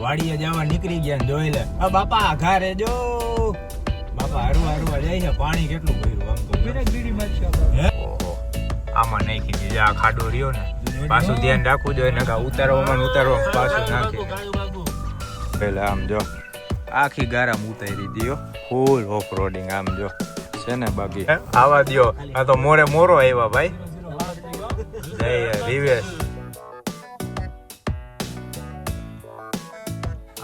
વાડીએ જવા નીકળી ગયા ને જોઈ લે બાપા ઘરે જો બાપા હરવા જાય છે પાણી કેટલું ભર્યું આમ તો ઓહો આમાં નાખી દીધી આ ખાડો રહ્યો ને પાછું ધ્યાન રાખવું જોઈએ ને ઉતારવામાં પાછું નાખી પેલા આમ જો આખી ગારામ ઉતારી દીયો ફૂલ ઓફ રોડિંગ આમ જો છે ને બાકી આવા દયો આ તો મોરો આવ્યા ભાઈ જય રિવેશ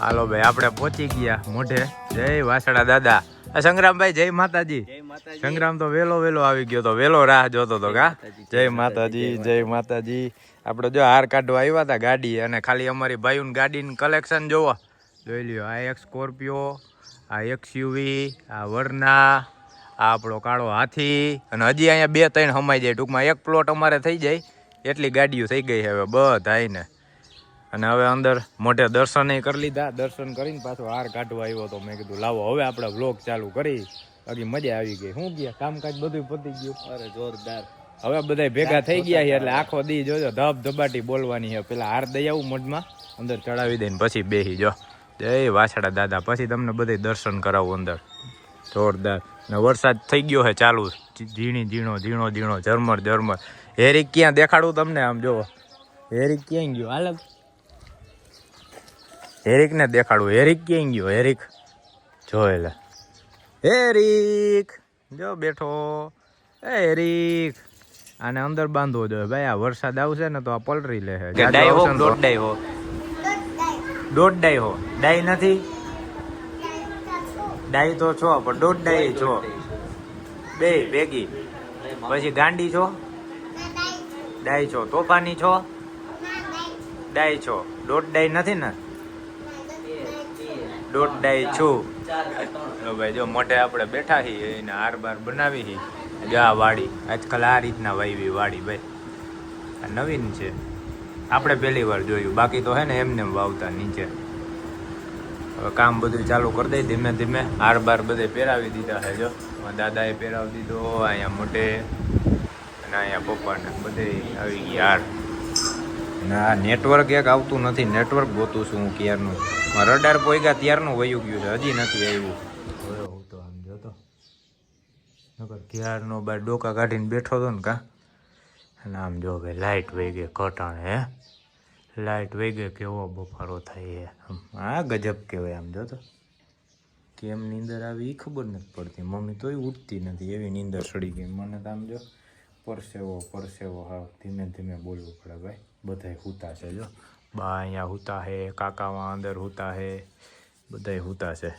હાલો ભાઈ આપણે પહોંચી ગયા મોઢે જય વાસડા દાદા સંગ્રામભાઈ જય માતાજી સંગ્રામ તો વેલો આવી ગયો તો વેલો રાહ જોતો તો કા જય માતાજી આપણે જો હાર કાઢવા આવ્યા હતા ગાડી અને ખાલી અમારી ભાઈઓની ગાડીનું કલેક્શન જોવો જોઈ લ્યો આ એક સ્કોર્પિયો આ એક્સયુવી આ વરના આ આપણો કાળો હાથી અને હજી અહીંયા 2-3 હમાઈ જાય ટૂંકમાં એક પ્લોટ અમારે થઈ જાય એટલી ગાડીઓ થઈ ગઈ હવે બધાઈને અને હવે અંદર મોઢે દર્શન કરી લીધા દર્શન કરીને પાછો હાર કાઢવા આવ્યો તો મેં કીધું લાવો હવે આપણે વ્લોગ ચાલુ કરી બાકી મજા આવી ગઈ શું ગયા કામકાજ બધું પતી ગયું અરે જોરદાર હવે બધા ભેગા થઈ ગયા છે એટલે આખો દી જોજો ધબધબાટી બોલવાની છે પેલા હાર દઈ આવું મઢમાં અંદર ચડાવી દઈને પછી બેસી જો જય વાછડા દાદા પછી તમને બધા દર્શન કરાવું અંદર જોરદાર ને વરસાદ થઈ ગયો છે ચાલુ ઝીણો ઝરમર હેરિક ક્યાં દેખાડું તમને આમ જો હેરિક ક્યાં ગયો હાલ હેરિક ને દેખાડું હેરિક ક્યાં ગયો હેરિક જોયેલા હેરિક જો બેઠો હેરિક આને અંદર બાંધવો જોઈએ ભાઈ આ વરસાદ આવશે ને તો આ પલરી લે દોઢ ડાઈ હો ડાઈ નથી ડાઈ તો છો પણ દોઢ ડાઈ છો બે ભેગી પછી ગાંડી છો ડાઈ છો તોફાની છો ડાઈ છો દોઢ ડાઈ નથી ને દોઢ ડાઈ છું ભાઈ જો મોઢે આપણે બેઠા છીએ એને હાર બાર બનાવી છીએ જો આ વાડી આજકાલ આ રીતના વાવી વાડી ભાઈ આ નવીન છે આપણે પહેલી વાર જોયું બાકી તો હે ને એમને વાવતા નીચે હવે કામ બધું ચાલુ કરી દઈ ધીમે હાર બાર બધે પહેરાવી દીધા છે જો દાદાએ પહેરાવી દીધો અહીંયા મોઢે અને અહીંયા પપ્પાને બધે આવી ગઈ હાર અને આ નેટવર્ક એક આવતું નથી નેટવર્ક ગોતું છું હું ક્યારનું રડાર પોઈગા ત્યારનું વયું ગયું છે હજી નથી આવ્યું હવે હું તો આમ જોતો નકર ક્યારનો બાર ડોકા કાઢીને બેઠો હતો ને કા અને આમ જો ભાઈ લાઇટ વહી ગઈ કટાણે હે લાઇટ વહી ગઈ કેવો બફારો થાય હે આ ગજબ કહેવાય આમ જોતો કેમ નીંદર આવી એ ખબર નથી પડતી મમ્મી તોય ઉઠતી નથી એવી નીંદર સડી ગઈ મને તો આમ જો પરસેવો હા ધીમે બોલવું પડે ભાઈ બધાય હુતા છે જો બા અહીંયા હુતા હે કાકામાં અંદર હુતા હે બધાય હુતા છે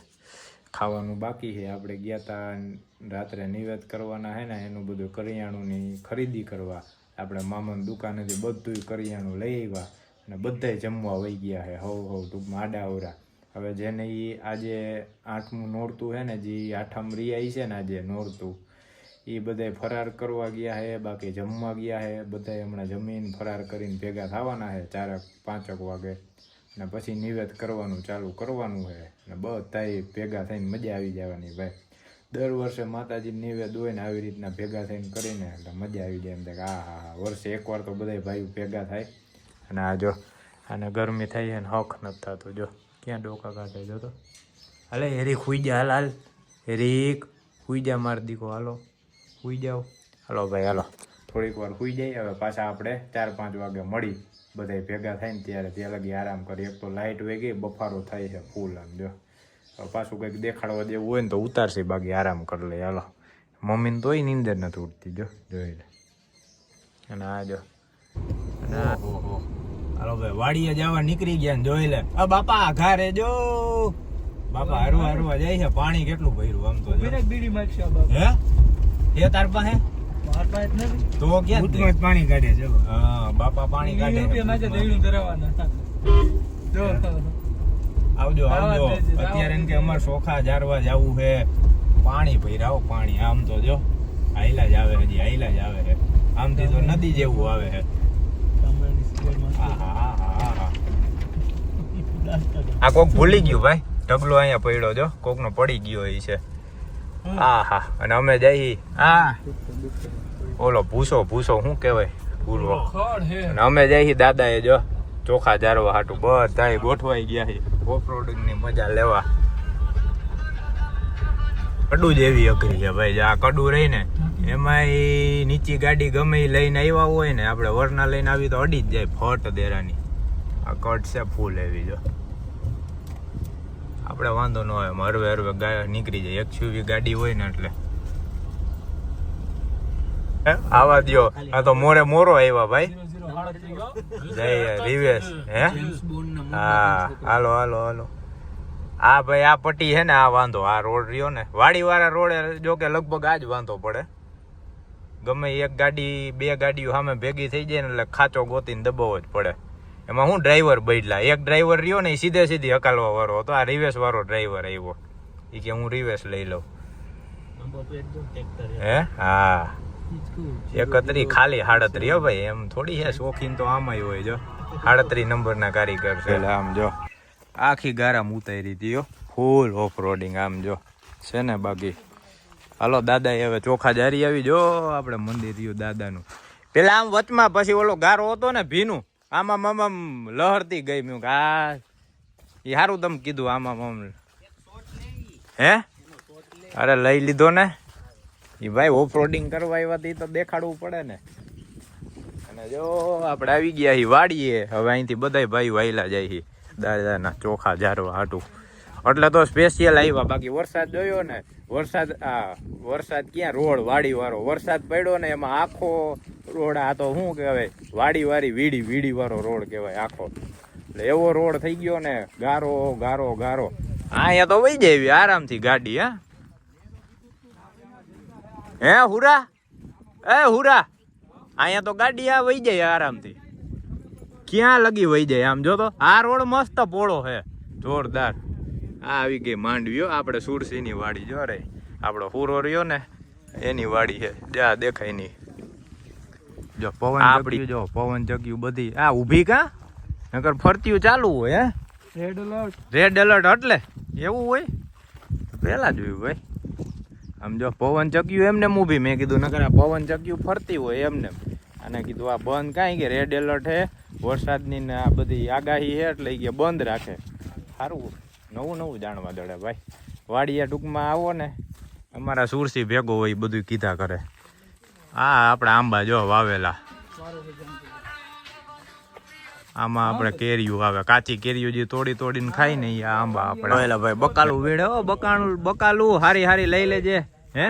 ખાવાનું બાકી છે આપણે ગયા તા રાત્રે નિવેદ કરવાના હે ને એનું બધું કરિયાણુંની ખરીદી કરવા આપણે મામાની દુકાનેથી બધું કરિયાણું લઈ આવ્યા અને બધાય જમવા વહી ગયા છે હવ ટૂંકમાં આડાવરા હવે જેને એ આજે 8મું નોરતું છે ને જે 8મ રિયાઈ છે ને આજે નોરતું એ બધાય ફરાર કરવા ગયા છે બાકી જમવા ગયા છે બધાય હમણાં જમીન ફરાર કરીને ભેગા થવાના છે 4-5 વાગે અને પછી નિવેદ કરવાનું ચાલુ કરવાનું છે અને બધાય ભેગા થઈને મજા આવી જવાની ભાઈ દર વર્ષે માતાજી નિવેદ હોય ને આવી રીતના ભેગા થઈને કરીને એટલે મજા આવી જાય એમ થાય કે હા વર્ષે એકવાર તો બધાય ભાઈઓ ભેગા થાય અને આ જો આને ગરમી થાય ને હક નથી થતું જો ક્યાં ડોકા કાઢે જો તો હાલે હેરીક હુઈ જા હાલ હેરીક હુઈ જા માર દીકો હાલો હુઈ જાઓ હાલો ભાઈ હાલો થોડીક વાર હુઈ જાય હવે પાછા આપણે 4-5 વાગે મળી બધાય ભેગા થાય ને ત્યારે ત્યાં લગી આરામ કરી એક તો લાઇટ વહી ગઈ બફારો થાય છે ફૂલ આમ જો હવે પાછું કંઈક દેખાડવા જેવું હોય ને તો ઉતારશે બાકી આરામ કરી લે હાલો મમ્મીને તોય નીંદર નથી ઉઠતી જો જોઈ લે અને આ જો અને હાલો ભાઈ વાડીએ જવા નીકળી ગયા ને જોઈ લે બાપા ઘરે જો બાપા હરવા જાય છે પાણી કેટલું ભર્યું આમ તો હે એ તાર પાસે તો ક્યાં પાણી કાઢે છે હા બાપા પાણી કાઢે આવજો અત્યારે એમ કે અમારે સોખા જારવા જવું છે પાણી ભર્યા પાણી આમ તો જો આઈલા જ આવે હજી આઈલા જ આવે છે આમથી તો નદી જેવું આવે છે આ કોક ભૂલી ગયું ભાઈ ઢગલો અહીંયા પડ્યો જો કોક નો પડી ગયો એ છે હા અને અમે જઈ ઓલો ભૂસો શું કેવાય પૂર્વ અને અમે જઈ દાદા એ જો ચોખા જારવા હાટું બધા ગોઠવાઈ ગયા છે ઓફરોડિંગ ની મજા લેવા. કડું જ એવી અઘરી છે ભાઈ. આ કડું રહી ને એમાં નીચી ગાડી ગમે એ લઈને આવ્યા હોય ને, આપણે વરના લઈને આવી તો અડી જ જાય ફટ દેરાની. આ કટ છે ફૂલ એવી. જો આપણે વાંધો ન હોય, હરવે હરવે નીકળી જાય. XUV ગાડી હોય ને એટલે આવા દો. આ તો મોરે મોરો આવ્યા ભાઈ. જય રિવેશ. હે હા, હાલો હાલો હાલો. આ ભાઈ આ પટ્ટી છે ને, આ વાંધો. આ રોડ રહ્યો ને વાડી વાળા રોડે જો કે લગભગ આ જ વાંધો પડે. ગમે એક ગાડી બે ગાડીઓ સામે ભેગી થઈ જાય ને એટલે ખાચો ગોતીને દબાવવો જ પડે. એમાં હું ડ્રાઈવર બદલા. એક ડ્રાઈવર રહ્યો ને એ સીધે સીધી હકાલવા વાળો હતો. આ રિવેશ વાળો ડ્રાઈવર આવ્યો. એ કે હું રિવેશ લઈ લઉં. હે હા, 31 ખાલી 37. ભાઈ એમ થોડી છે, શોખીન તો આમાંય હોય. જો 38 નંબરના કારીગર છે. આમ જો આખી ગારામ ઉતારી હતી ફૂલ ઓફ રોડિંગ. આમ જો છે ને. બાકી હાલો દાદા હવે ચોખા જારી આવી. જો આપણે મંદિર રહ્યું દાદાનું. પેલા આમ વચમાં પછી ઓલો ગારો હતો ને ભીનું, આમાં આમ લહરતી ગઈ. મેં આ એ સારું તમે કીધું. આમાં હે અરે લઈ લીધો ને એ ભાઈ. ઓફ રોડિંગ કરવા આવ્યા તો દેખાડવું પડે ને. અને જો આપણે આવી ગયા છીએ વાડીએ. હવે અહીંથી બધા ભાઈ વાયલા જાય છે દાદાના ચોખા જારવા હાટું. એટલે તો સ્પેશિયલ આવ્યા. બાકી વરસાદ જોયો ને, વરસાદ ક્યાં રોડ વાડી વાળો વરસાદ પડ્યો ને એમાં આખો રોડ. આ તો શું કહેવાય, વાડી વાળી વીડી વાળો રોડ કહેવાય આખો. એટલે એવો રોડ થઈ ગયો ને, ગારો ગારો ગારો. અહીંયા તો વહી જાય આરામથી ગાડી. હે હુરા, એ હુરા, અહીંયા તો ગાડી આ વહી જાય આરામથી. ક્યાં લગી વહી જાય. આમ જો તો આ રોડ મસ્ત પોળો છે, જોરદાર. આ આવી ગઈ માંડવીઓ. આપણે સુરસીની વાડી. જો રે આપણો હુરો રહ્યો ને એની વાડી છે. જ્યાં દેખાય નહીં. જો પવન આપડી, જો પવન ચક્યું બધી આ ઊભી. કા નકર ફરતીયું ચાલુ હોય. હે રેડ એલર્ટ એટલે એવું હોય. પેલા જોયું ભાઈ. આમ જો પવન ચક્યું એમને ઊભી. મેં કીધું નકર આ પવન ચક્યું ફરતી હોય એમને. અને કીધું આ બંધ કાંઈ કે રેડ એલર્ટ હે વરસાદની ને આ બધી આગાહી છે એટલે કે બંધ રાખે. સારું નવું જાણવા દડે ભાઈ. વાડીયા ટૂંકમાં આવો ને, અમારા સુરસી ભેગો હોય બધું કીધા કરે. હા આપણા આંબા જો વાવેલા. આમાં આપણે કેરીઓ આવે, કાચી કેરીઓ જે તોડીને ખાઈ ને એ આંબા આપણે વાવેલા ભાઈ. બકાલું વેડે. બકાલું હારી લઈ લેજે. હે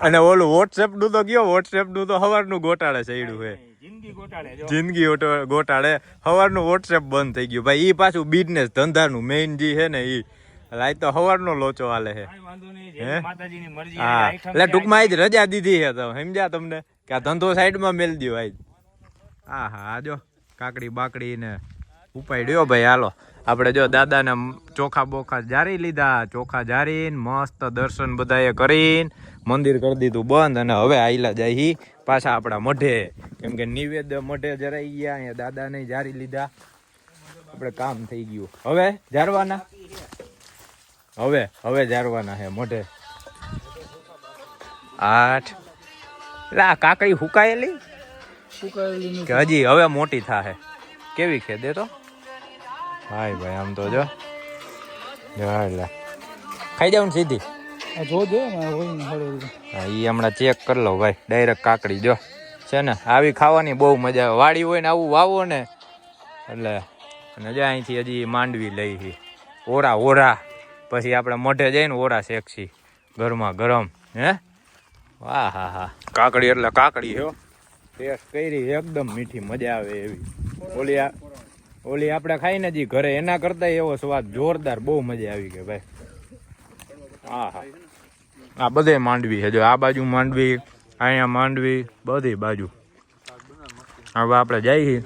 અને ઓલું વોટ્સએપ નું તો ગયો. વોટ્સએપ નું તો હવારનું ગોટાળે ચડ્યું છે. જિંદગી ગોટાળે. હવારનું વોટ્સએપ બંધ થઈ ગયું ભાઈ. ઈ પાછું બિઝનેસ ધંધાનું મેઇન જે છે ને ઈ. આ તો હવારનો લોચો હાલે છે. હા એટલે ટૂંકમાં આજ રજા દીધી છે તો સમજ્યા તમને કે આ ધંધો સાઈડમાં મેલ દો આજ. હા હા જો કાકડી બાકડી ને ઉપાડ્યો ભાઈ. હાલો આપણે જો દાદાને ચોખા બોખા જારી લીધા. ચોખા જારીને મસ્ત દર્શન બધાએ કરીને મંદિર કરી દીધું બંધ. અને હવે આયલા જાય પાછા આપણા મઢે. કેમ કે નિવેદ મઢે જરાઈ ગયા. અહીંયા દાદાને જારી લીધા. આપણે કામ થઈ ગયું. હવે જારવાના. હવે જારવાના હે મોઢે. 8 એટલે આ કાકડી હુકાયેલી કે હજી હવે મોટી થાહે. કેવી છે દે તો ભાઈ. આમ તો જો એટલે ખાઈ જાવ ને સીધી. હા એ હમણાં ચેક કરી લો ભાઈ. ડાયરેક્ટ કાકડી જો છે ને. આવી ખાવાની બહુ મજા આવે. વાડી હોય ને આવું વાવો ને એટલે. અને જો અહીંથી હજી માંડવી લઈ. ઓરા પછી આપણે મોઢે જઈને ઓરા શેકશી ગરમા ગરમ. હે વાહ હા હા. કાકડી એટલે કાકડી હો. ટેસ્ટ કરી એકદમ મીઠી મજા આવે એવી. ઓલી આપણે ખાઈને જી ઘરે એના કરતા એવો સ્વાદ જોરદાર. બહુ મજા આવી ગઈ ભાઈ. હા હા. આ બધે માંડવી છે. જો આ બાજુ માંડવી, અહીંયા માંડવી, બધી બાજુ. હવે આપણે જઈએ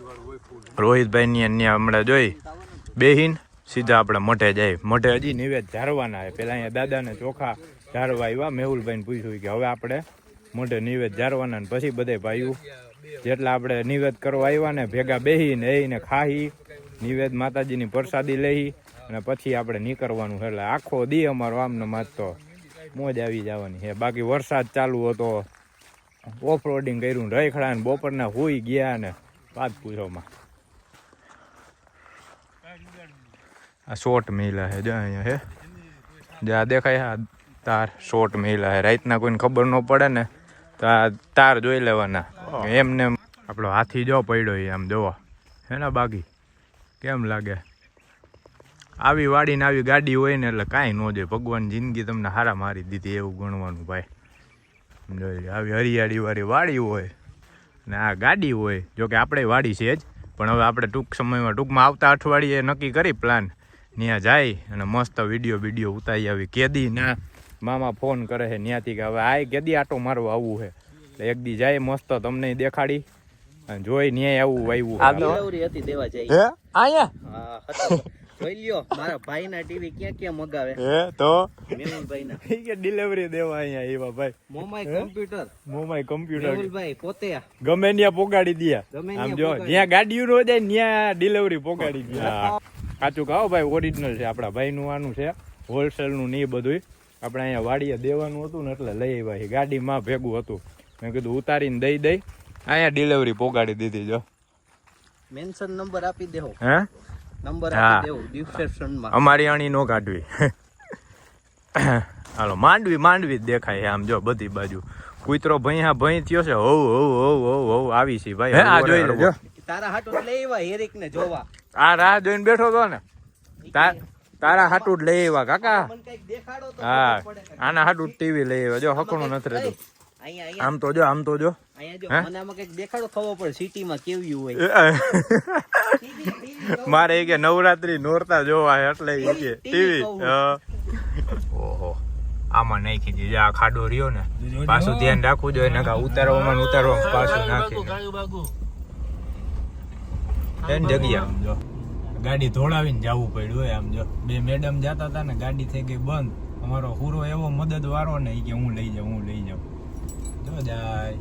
રોહિતભાઈ ની હમણાં જોઈ બેહીન સીધા આપણે મઢે જાય. મઢે હજી નિવેદ ઝારવાના છે. પેલા અહીંયા દાદાને ચોખા ઝારવા આવ્યા. મેહુલભાઈને પૂછ્યું કે હવે આપણે મોઢે નિવેદ ઝારવાના. ને પછી બધે ભાઈઓ જેટલા આપણે નિવેદ કરવા આવ્યા ને ભેગા બેહીને એને ખાઈ નિવેદ માતાજીની પ્રસાદી લઈ અને પછી આપણે નીકળવાનું. એટલે આખો દી અમારો આમને માત તો મોજ આવી જવાની છે. બાકી વરસાદ ચાલુ હતો ઓફ રોડિંગ કર્યું રખડા ને બપોરના હોઈ ગયા ને વાત પૂછોમાં. આ શોર્ટ મિલા હે જો અહીંયા હે જ્યાં દેખાય હા તાર શોર્ટ મિલા હે. રાતના કોઈને ખબર ન પડે ને તો આ તાર જોઈ લેવાના. એમને આપણો હાથી જો પડ્યો આમ જોવો હે ને બાકી કેમ લાગે. આવી વાડીને આવી ગાડી હોય ને એટલે કાંઈ ન જોઈએ. ભગવાન જિંદગી તમને હારા મારી દીધી એવું ગણવાનું ભાઈ. જોઈ આવી હરિયાળીવાળી વાડી હોય ને આ ગાડી હોય. જોકે આપણે વાડી છે જ પણ હવે આપણે ટૂંકમાં આવતા અઠવાડિયે નક્કી કરી પ્લાન ત્યાં જાય અને મસ્ત વિડીયો ઉતારી આવી. કેદી ના મામા ફોન કરે છે ત્યાંથી કે હવે આ કેદી આટો મારવા આવવું છે એટલે એક દી જાય મસ્ત તમને દેખાડી અને જોઈ ન્યાય આવું આવ્યું. જોઈ લ્યો મારા ભાઈના ટીવી ક્યાં મગાવે તો મેહુલભાઈના કે ડિલિવરી દેવા અહીંયા એવા ભાઈ. મોમાય કમ્પ્યુટર મેહુલભાઈ પોતે ગમે ત્યાં પોગાડી દિયા. આમ જો જ્યાં ગાડીઓ નો જાય ત્યાં ડિલિવરી પોગાડી ગયા. સાચું કહો ભાઈ ઓરિજિનલ છે આપણા ભાઈનું. આનું છે હોલસેલનું ને એ બધું આપણે અહીંયા વાડીએ દેવાનું હતું ને એટલે લઈ આવ્યા. ગાડીમાં ભેગું હતું મેં કીધું ઉતારીને દઈ અહીંયા ડિલિવરી પોગાડી દીધી. જો મેન્શન નંબર આપી દેવો. હે નંબર આપી દેવો ડિસ્ક્રિપ્શનમાં. અમારી આણી નો કાઢવી. હાલો માંડવી જ દેખાય આમ જો બધી બાજુ. કૂતરો ભઈ થયો છે. હોવ આવી છે ભાઈ. આ જોઈ લેજો તારા હાટું લઈ આવ્યા હેરિક ને જોવા. આ રાહ જોઈને બેઠો તો ને તારા હાટું જ લઈ આવ્યા કાકા. હા આના હાટું ટીવી લઈ આવ્યા. જો હકણું નથી રહેતું. આમ તો જો મારે કે નવરાત્રી નોરતા જોવા એટલે ટીવી. ઓહો આમાં નાખી દીધી. આ ખાડો રહ્યો ને પાછું ધ્યાન રાખવું જોઈએ ને ઉતારવામાં પાછું નાખી જગ્યા. ગાડી ધોળાવીને જવું પડ્યું હોય. આમ જો બે મેડમ જતા હતા ને ગાડી થઈ ગઈ બંધ. અમારો હુરો એવો મદદ વાળો ને કે હું લઈ જાઉં જો જાય.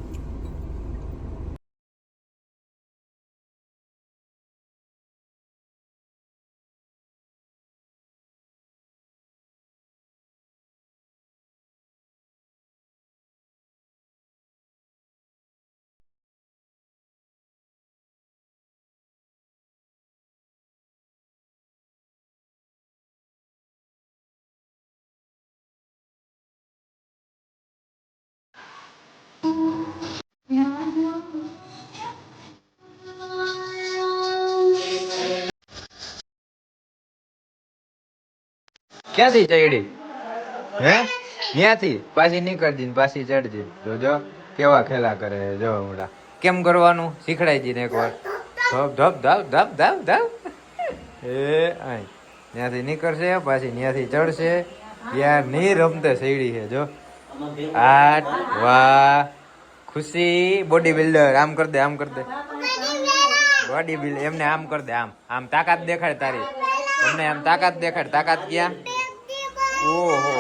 ક્યાંથી ચડી હે ત્યાંથી પાછી નીકળજી ને પાછી ચડજી. જોજો કેવા ખેલા કરે. જો મોટા કેમ કરવાનું શીખડાઈ જઈને એકવાર. ધપ ત્યાંથી નીકળશે પાછી ત્યાંથી ચડશે. યાર ની રમતે સૈડી છે જો. આટ વાહ ખુશી બોડી બિલ્ડર. આમ કર દે બોડી બિલ્ડર. એમને આમ કર દે. આમ તાકાત દેખાડ તારી. એમને આમ તાકાત દેખાડ. તાકાત ક્યાં? ઓહો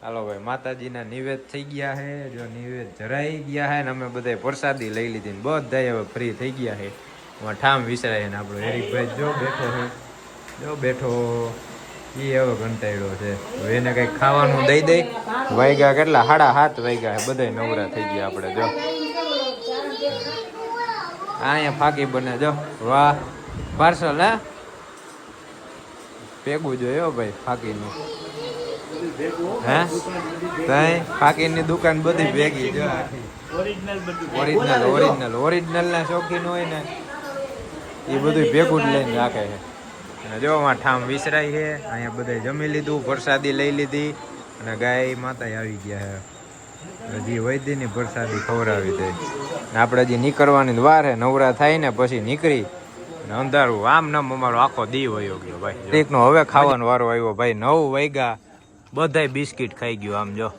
હાલો ભાઈ માતાજીના નિવેદ થઈ ગયા છે. જો નિવેદ જરાઈ ગયા છે ને અમે બધા પ્રસાદી લઈ લીધી ને બધા હવે ફ્રી થઈ ગયા છે. એમાં ઠામ વિસરાય ને આપણો હેરિકભાઈ જો બેઠો છે. જો બેઠો એ હવે ઘંટાડ્યો છે. હવે એને કંઈક ખાવાનું દઈ વાગ્યા કેટલા 7:30 વાગ્યા છે. બધા નવરા થઈ ગયા આપણે. જો અહીંયા ફાકી બને. જો વાહ પાર્સલ હે ભેગું જોયો ભાઈ ફાકીનું. હે તઈ ફાકીની દુકાન બધી ભેગી. જો ઓરિજિનલ ના શોખીન હોય ને એ બધું ભેગું જ લઈને રાખે છે. અને જો ઠામ વિસરાય છે. અહીંયા બધા જમી લીધું પ્રસાદી લઈ લીધી અને ગાય માતા આવી ગયા છે. હજી વૈદ્યની પ્રસાદી ખવડાવી દે. આપણે હજી નીકળવાની વાર છે. નવરા થાય ને પછી નીકળી અંધારું આમ નામ અમારો આખો દી વયો ગયો ભાઈ. એકનો હવે ખાવાનો વારો આવ્યો ભાઈ. 9 વાગ્યા બધાય બિસ્કીટ ખાઈ ગયું. આમ જો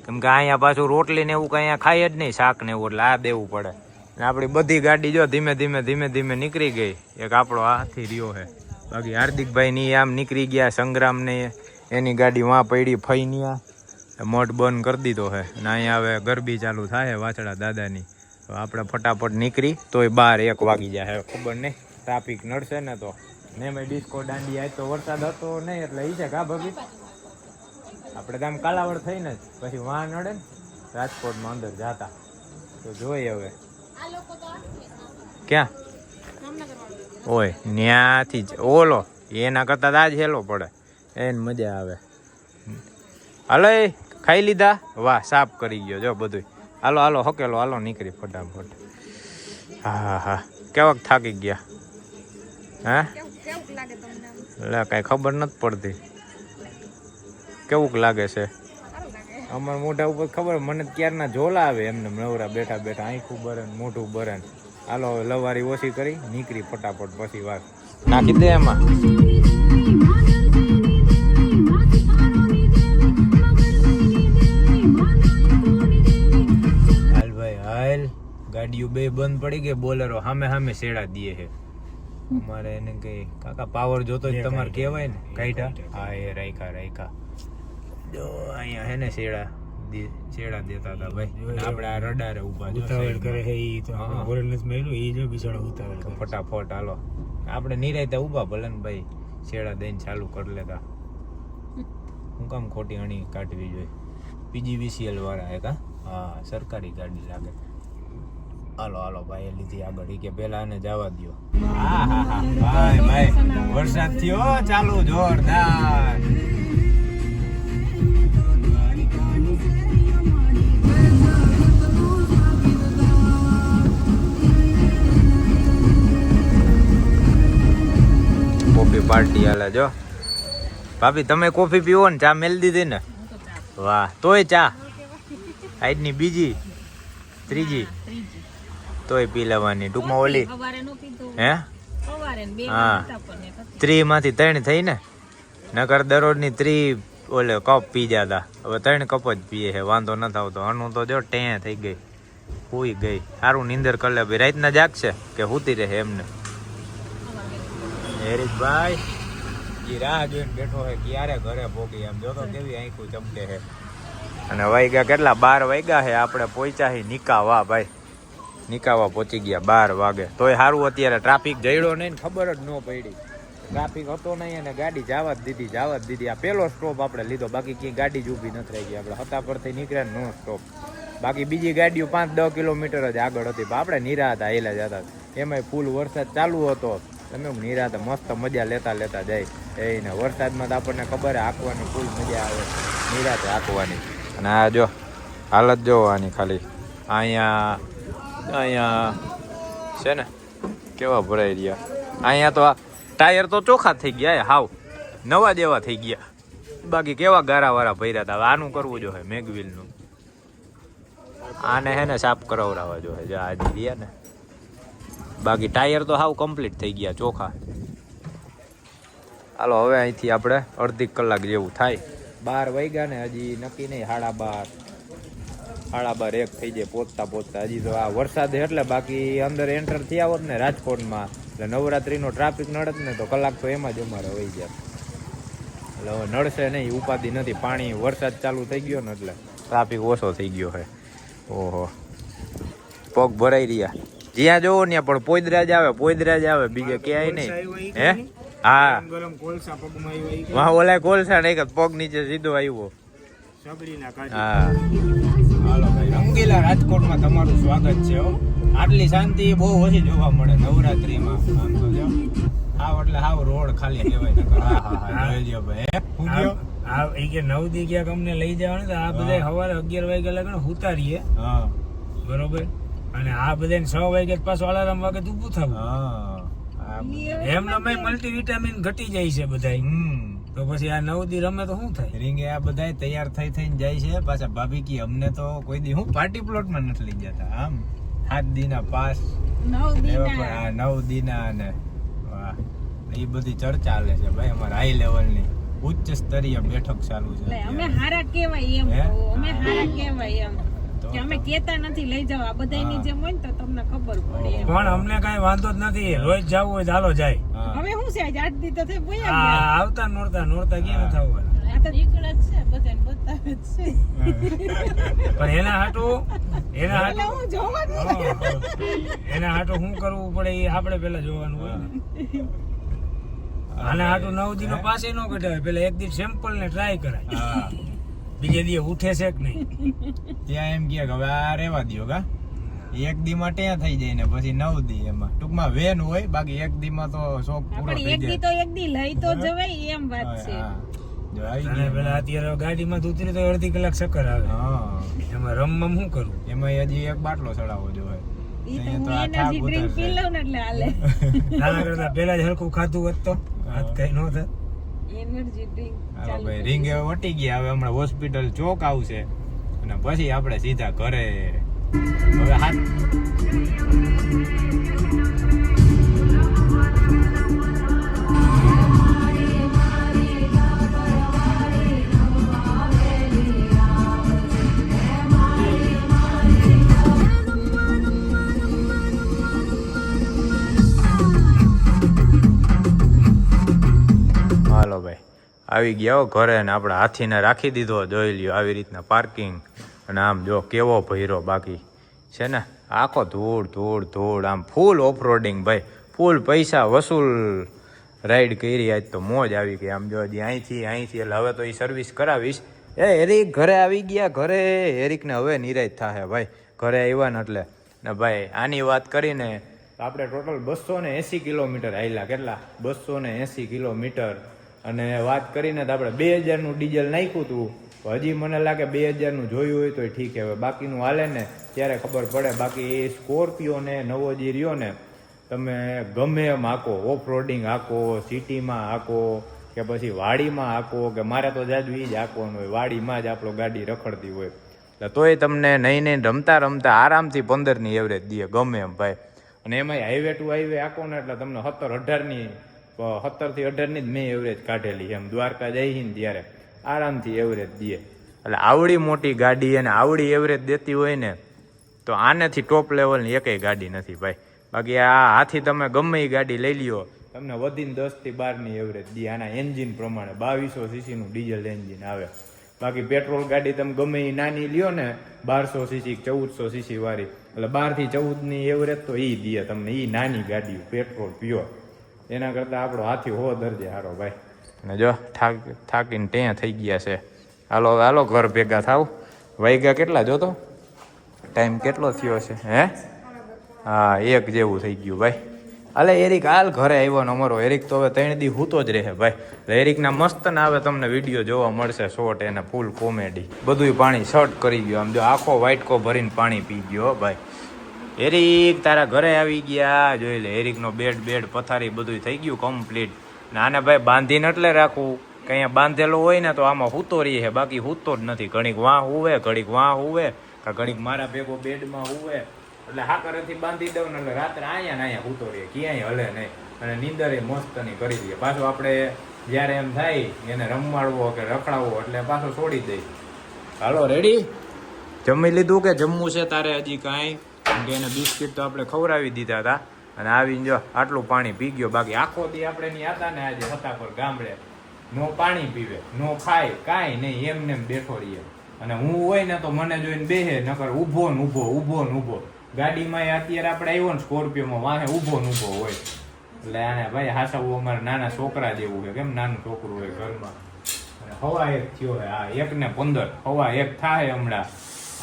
કેમ કે અહીંયા પાછું રોટલી ને એવું કઈ અહીંયા ખાય જ નહીં. શાક ને એવું એટલે આ દેવું પડે. આપણી બધી ગાડી જો ધીમે ધીમે નીકળી ગઈ. એક આપણો હાથી રહ્યો છે. બાકી હાર્દિકભાઈ ની આમ નીકળી ગયા. સંગ્રામ ને એની ગાડી વાં પડી ફઈની મોઢ બંધ કરી દીધો છે. અને અહીંયા હવે ગરબી ચાલુ થાય વાછડા દાદાની. આપણે ફટાફટ નીકળી તોય 12-1 વાગી જાય. ખબર નહીં ટ્રાફિક નડશે ને તો. ને મેં ડિસ્કો દાંડી આજ તો વરસાદ હતો નહીં એટલે ઈ છે કા ભાભી આપણે તો આમ કાલાવડ થઈને પછી વાં નડે ને રાજકોટમાં અંદર જાતા તો જોઈએ હવે ક્યાં ઓય ન્યાથી જ ઓલો એના કરતા આજ હેલો પડે એને મજા આવે. હાલો એ ખાઈ લીધા? વાહ સાફ કરી ગયો જો બધું. હાલો હાલો હકેલો હાલો નીકળી ફટાફટ. હા હા કેવાક થાકી ગયા? હા એટલે કાંઈ ખબર નથી પડતી કેવુંક લાગે છે. અમારા મોઢા ઉપર ખબર મને ક્યારના ઝોલા આવે એમને નવરા બેઠા બેઠા આંખું બરે ને મોઢું બરે ને. હાલો લવારી ઓછી કરી નીકળી ફટાફટ પછી વાત નાખી દે એમાં. હાલ ભાઈ હાલ ગાડીઓ બે બંધ પડી ગઈ બોલેરો સામે સામે શેડા દે છે. અમારે એને કઈ કાકા પાવર જોતો જ તમારે કહેવાય ને કાઢ્યા. હા એ રાખ્યા જો અહીંયા હે ને શેડા દેતા હતા ભાઈ. આપણે આ રડારે ઉભા ઉતાવળ કરે છે ઈ તો હોરેલનેસ મેલ્યું ઈ જો બિચારો ઉતાવળ કરે. ફટાફટ હાલો આપણે નિરાયતા ઉભા ભલે ને ભાઈ શેડા દઈને ચાલુ કરી લેતા. હું કામ ખોટી અણી કાઢવી જોઈએ. PGVCL વાળા હે કા? હા સરકારી ગાડી લાગે. હાલો હાલો ભાઈ એ લીધી આગળ કે પેલા આને જવા દો. હા હા હા ભાઈ ભાઈ વરસાદ થયો ચાલુ જોરદાર. કોફી પાર્ટી હાલે જો. ભાભી તમે કોફી પીવો ને ચા મેલ દીધી ને? વાહ તોય ચા આજની બીજી ત્રીજી તોય પી લેવાની ટૂંકમાં ઓલી હે હા 3 માંથી 3 થઈ ને. નકર દરરોજની 3 ઓલે કપ પી જતા હવે 3 કપ જ પીએ છે વાંધો ન આવતો. અનુ તો જો ટે થઈ ગઈ હુઈ ગઈ. સારું નીંદર કરી લે ભાઈ રાતના જાગશે કે હુતી રહે એમને. હેરીશભાઈ ઈ રાહ જોઈને બેઠો છે ક્યારે ઘરે ભોગી એમ જોતો કેવી આંખું ચમકે છે. અને વાગ્યા કેટલા 12 વાગ્યા છે આપણે પહોંચ્યા છે નિકાવા ભાઈ. નિકાવા પહોંચી ગયા 12 વાગે. તોય સારું અત્યારે ટ્રાફિક જડ્યો નહીં ને ખબર જ ન પડી. ટ્રાફિક હતો નહીં અને ગાડી જવા જ દીધી. આ પેલો સ્ટોપ આપણે લીધો બાકી ક્યાંય ગાડી જ ઊભી નથી રહી ગઈ. આપણે હતા પરથી નીકળ્યા નો સ્ટોપ. બાકી બીજી ગાડીઓ 5-10 કિલોમીટર જ આગળ હતી પણ આપણે નિરાહતા હેલા જતા. એમાંય ફૂલ વરસાદ ચાલુ હતો. તમે નિરાહતા મસ્ત મજા લેતા જાય. એને વરસાદમાં તો આપણને ખબર હાંકવાની ફૂલ મજા આવે નિરાહતે હાંકવાની. અને આ જો હાલત જોવાની ખાલી અહીંયા છે ને કેવા ભરાઈ રહ્યા. અહીંયા તો ટાયર તો ચોખ્ખા થઈ ગયા હાવ નવા જેવા થઈ ગયા. બાકી કેવા ગારાવાળા ભર્યા હતા. હવે આનું કરવું જોઈએ મેગવિલનું. આને હે ને સાફ કરાવડાવવા જોઈએ જો આજે રહ્યા ને. બાકી ટાયર તો હાવ કમ્પ્લીટ થઈ ગયા ચોખ્ખા. હાલો હવે અહીંથી આપણે અડધી કલાક જેવું થાય. 12 વાગ્યા ને હજી નક્કી નહીં 12:30 1 થઈ જાય પહોંચતા. હજી તો આ વરસાદ એટલે બાકી અંદર એન્ટર થયા હોત ને રાજકોટમાં એટલે નવરાત્રીનો ટ્રાફિક નડત ને તો કલાક તો એમાં જ અમારે વહી જાય. એટલે હવે નડશે નહીં ઉપાધિ નથી. પાણી વરસાદ ચાલુ થઈ ગયો ને એટલે ટ્રાફિક ઓછો થઈ ગયો છે. ઓહો પગ ભરાઈ રહ્યા. જ્યાં જોવો ને પણ પોદરાજ આવે બીજે ક્યાંય નહીં. હે હા વાહ ઓલા કોલસા નહીં પગ નીચે સીધો આવ્યો. હા હાલો ભાઈ રંગીલા રાજકોટમાં તમારું સ્વાગત છે. આટલી શાંતિ બહુ ઓછી જોવા મળે નવરાત્રીમાં. આમ તો જો હાવ એટલે હાવ રોડ ખાલી કહેવાય. હા જોઈજો ભાઈ આ એ કે 9 દી ક્યાંક અમને લઈ જવાનું તો આ બધા સવારે 11 વાગ્યા લગન ઉતારીએ. હા બરોબર. અને આ બધાને 6 વાગ્યા પાછું અલાર્મ વાગે ઊભું થવું. એમને મલ્ટીવિટામિન ઘટી જાય છે બધા. તો પછી આ 9 દી રમે તો શું થાય? રીંગે આ બધા તૈયાર થઈને જાય છે પાછા. ભાભી કી અમને તો કોઈ દી હું પાર્ટી પ્લોટમાં નથી લઈ જતા. આમ 7 દીના પાસ 9 દીના અને વાહ એ બધી ચર્ચા ચાલે છે ભાઈ. અમારે હાઈ લેવલની ઉચ્ચ સ્તરીય બેઠક ચાલુ છે. અમે હારા કહેવાય એમ કે અમે કેતા નથી લઈ જાવ. આ બધાની જેમ હોય ને તો તમને ખબર પડે. પણ અમને કઈ વાંધો જ નથી. રોજ જવું હોય તો હાલો જાય. હવે શું છે આજ 8 દી તો થઈ આવતા નોરતા ક્યાં નથી આવવા. આ તો નીકળ જ છે બધાને બતાવે જ છે. પણ એના હાટું હું જોવાનું એના હાટું શું કરવું પડે એ આપણે પેલા જોવાનું હોય ને. આના હાટું 9 દી નો પાસે ન કઢાવે. પેલા એક દી સેમ્પલ ને ટ્રાય કરાય. બીજે દી ઉઠે છે કે નહીં? ત્યાં એમ કે હવે આ રેવા દ્યો કા એક દી માં ત્યાં થઈ જાય ને પછી 9 દી એમાં ટૂંકમાં વેન હોય બાકી એક દી માં તો શોખ પૂરો આપણે થઈ એક દી જાય. તો એક દી લઈ તો જવાય એમ વાત છે. હા. જો આવી અને ગયા પેલા અત્યારે ગાડીમાં ઉતરી તો અડધી કલાક ચક્કર આવે. હા એમાં રમવામાં શું કરવું? એમાં હજી એક બાટલો ચડાવવો જોઈએ. ઈ તો અહીંયા હું તો આ થાક એનર્જી ડ્રિંક ઉતરશે. પી લઉં ને એટલે હાલે. નાના કરતા પેલા જ હરખું ખાધું હોત તો આજ કઈ નો થાત. એનર્જી ડ્રિંક હાલો ચાલુ ભાઈ કરી રીંગ હવે વટી ગયા હવે હમણાં હોસ્પિટલ ચોક આવશે અને પછી આપણે સીધા ઘરે હવે હાથ હાલો ભાઈ આવી ગયા હો ઘરે ને આપણે હાથીને રાખી દીધો જોઈ લ્યો આવી રીતના પાર્કિંગ અને આમ જો કેવો ભર્યો બાકી છે ને આખો ધૂળ ધૂળ ધૂળ આમ ફૂલ ઓફરોડિંગ ભાઈ ફૂલ પૈસા વસૂલ રાઈડ કરી આજ તો મોજ આવી ગઈ આમ જો હજી અહીંથી એટલે હવે તો એ સર્વિસ કરાવીશ હેરિક ઘરે આવી ગયા ઘરે હેરિકને હવે નિરાશ થાય ભાઈ ઘરે આવ્યા ને એટલે ને ભાઈ આની વાત કરીને આપણે ટોટલ 280 કિલોમીટર હાલ્યા કેટલા 280 કિલોમીટર અને વાત કરીને તો આપણે 2000નું ડીઝલ નાખ્યું હતું હજી મને લાગે 2000નું જોયું હોય તો ઠીક હવે બાકીનું હાલે ને ત્યારે ખબર પડે બાકી એ સ્કોર્પિયો ને નવો જે રહ્યો ને તમે ગમે એમ હાકો ઓફ રોડિંગ હાકો સિટીમાં હાકો કે પછી વાડીમાં હાકો કે મારે તો જાજુ એ જ હાકવાનું હોય વાડીમાં જ આપણો ગાડી રખડતી હોય એટલે તોય તમને નહીં રમતા રમતા આરામથી 15ની એવરેજ દે ગમે એમ ભાઈ અને એમાં હાઈવે ટુ હાઈવે હાકો ને એટલે તમને 17-18ની 17 થી 18ની જ મેં એવરેજ કાઢેલી એમ દ્વારકા જઈ ને ત્યારે આરામથી એવરેજ દે એટલે આવડી મોટી ગાડી અને આવડી એવરેજ દેતી હોય ને તો આનેથી ટોપ લેવલની એકેય ગાડી નથી ભાઈ બાકી આ હાથી તમે ગમે એ ગાડી લઈ લ્યો તમને વધીને 10 થી 12ની એવરેજ દે આના એન્જિન પ્રમાણે 2200 સીસીનું ડીઝલ એન્જિન આવે બાકી પેટ્રોલ ગાડી તમે ગમે એ નાની લ્યો ને 1200 સીસી 1400 સીસી વાળી એટલે 12 થી 14ની એવરેજ તો એ દે તમને એ નાની ગાડી પેટ્રોલ પ્યોર એના કરતાં આપણો હાથી હો દરજે હારો ભાઈ અને જો થાકીને ત્યાં થઈ ગયા છે હાલો ઘર ભેગા થાવ વાગ્યા કેટલા જોતો ટાઈમ કેટલો થયો છે હે હા 1 જેવું થઈ ગયું ભાઈ અલે એરિક હાલ ઘરે આવ્યો ને અમારો એરિક તો હવે 3 દી હૂતો જ રહે ભાઈ એટલે એરિકના મસ્ત ના આવે તમને વિડીયો જોવા મળશે શોર્ટ એને ફૂલ કોમેડી બધુંય પાણી શર્ટ કરી ગયો આમ જો આખો વાઇટકો ભરીને પાણી પી ગયો ભાઈ એરિક તારા ઘરે આવી ગયા જોઈ લે એરિકનો બેડ પથારી બધું થઈ ગયું કમ્પ્લીટ ને આને ભાઈ બાંધીને એટલે રાખવું કે અહીંયા બાંધેલો હોય ને તો આમાં હૂતો રહી છે બાકી હૂતો જ નથી ઘડીક વાં હુવે ઘડીક વાં હુવે કે ઘડીક મારા ભેગો બેડમાં હુવે એટલે હાકરેથી બાંધી દઉં ને એટલે રાત્રે અહીંયા ને અહીંયા હૂતો રહીએ ક્યાંય હલે નહીં અને નીંદર એ મસ્તની કરી દઈએ પાછું આપણે જ્યારે એમ થાય એને રમવાડવો કે રખડાવવો એટલે પાછો છોડી દઈ હાલો રેડી જમી લીધું કે જમવું છે તારે હજી કાંઈ કેમ કે એને બિસ્કિટ તો આપણે ખવડાવી દીધા હતા અને આવીને જો આટલું પાણી પી ગયો બાકી આખો દી આપણે ની હતા ને આજે હતા પર ગામડે નો પાણી પીવે નો ખાય કાંઈ નહીં એમને એમ બેઠો રહીએ અને હું હોય ને તો મને જોઈને બેહે નકર ઊભો ને ઊભો ગાડીમાં અત્યારે આપણે આવ્યો ને સ્કોર્પિયોમાં વાહે ઊભો ને ઊભો હોય એટલે આને ભાઈ હાસાવું અમારે નાના છોકરા જેવું છે કેમ નાનું છોકરું હોય ઘરમાં અને હવા 1 થયો હે આ 1:15 હવા 1 થાય હમણાં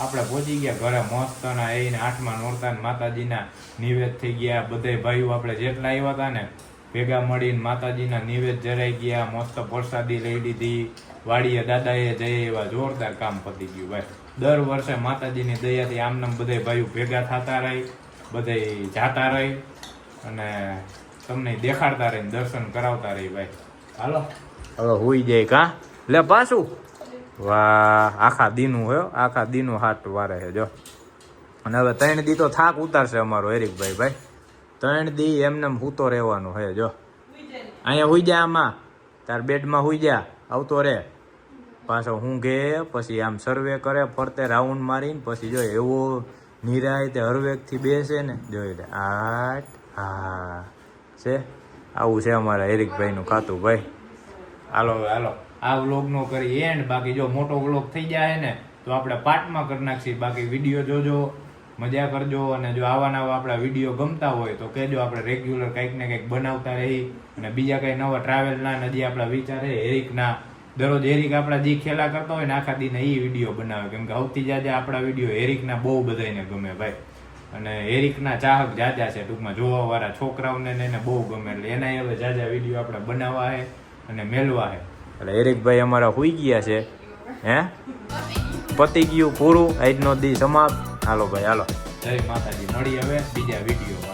આપણે પહોંચી ગયા ઘરે મસ્તના એને 8મા નોરતા માતાજીના નિવેદ થઈ ગયા બધાય ભાઈઓ આપણે જેટલા આવ્યા હતા ને ભેગા મળીને માતાજીના નિવેદ જરાઈ ગયા મસ્ત પ્રસાદી લઈ લીધી વાડીએ દાદાએ જઈ એવા જોરદાર કામ પતી ગયું ભાઈ દર વર્ષે માતાજીની દયાથી આમનામ બધાય ભાઈઓ ભેગા થતા રહી બધાય જાતા રહી અને તમને દેખાડતા રહીને દર્શન કરાવતા રહી ભાઈ હાલો હવે હુઈ જાય કા લે પાછું વાહ આખા દીનું હોય આખા દીનું હાથ વારે છે જો અને હવે 3 દી તો થાક ઉતારશે અમારો એરિકભાઈ ભાઈ 3 દી એમને હૂતો રહેવાનું હે જો અહીંયા હુઈ જા આમાં તાર બેડમાં હુઈ જા આવતો રે પાછો હું ગે પછી આમ સર્વે કરે ફરતે રાઉન્ડ મારીને પછી જો એવો નિરાય તે હરવેકથી બેસે ને જોઈ લે હા છે આવું છે અમારા એરિકભાઈનું ખાતું ભાઈ હાલો આ વ્લોગનો કરી એન્ડ બાકી જો મોટો વ્લોગ થઈ જાય ને તો આપણે પાર્ટમાં કરી નાખીએ બાકી વિડીયો જોજો મજા કરજો અને જો આવા નવા આપણા વિડીયો ગમતા હોય તો કહેજો આપણે રેગ્યુલર કંઈક ને કંઈક બનાવતા રહી અને બીજા કંઈ નવા ટ્રાવેલના નદી આપણા વિચાર છે એરિકના દરરોજ હેરિક આપણા જે ખેલા કરતા હોય ને આખા દિને એ વિડીયો બનાવે, કેમ કે સૌથી જ્યાદા આપણા વિડીયો હેરિકના બહુ બધાને ગમે ભાઈ, અને હેરિકના ચાહક જાજા છે ટૂંકમાં, જોવા વાળા છોકરાઓને ને એને બહુ ગમે, એટલે એના હવે જાજા વિડીયો આપણે બનાવવા છે અને મેળવા છે. એટલે હેરિકભાઈ અમારા હોઈ ગયા છે. હે પતી ગયું પૂરું, આજનો દી સમાપ્ત. હાલો ભાઈ હાલો, જય માતાજી, મળી હવે બીજા વિડીયો.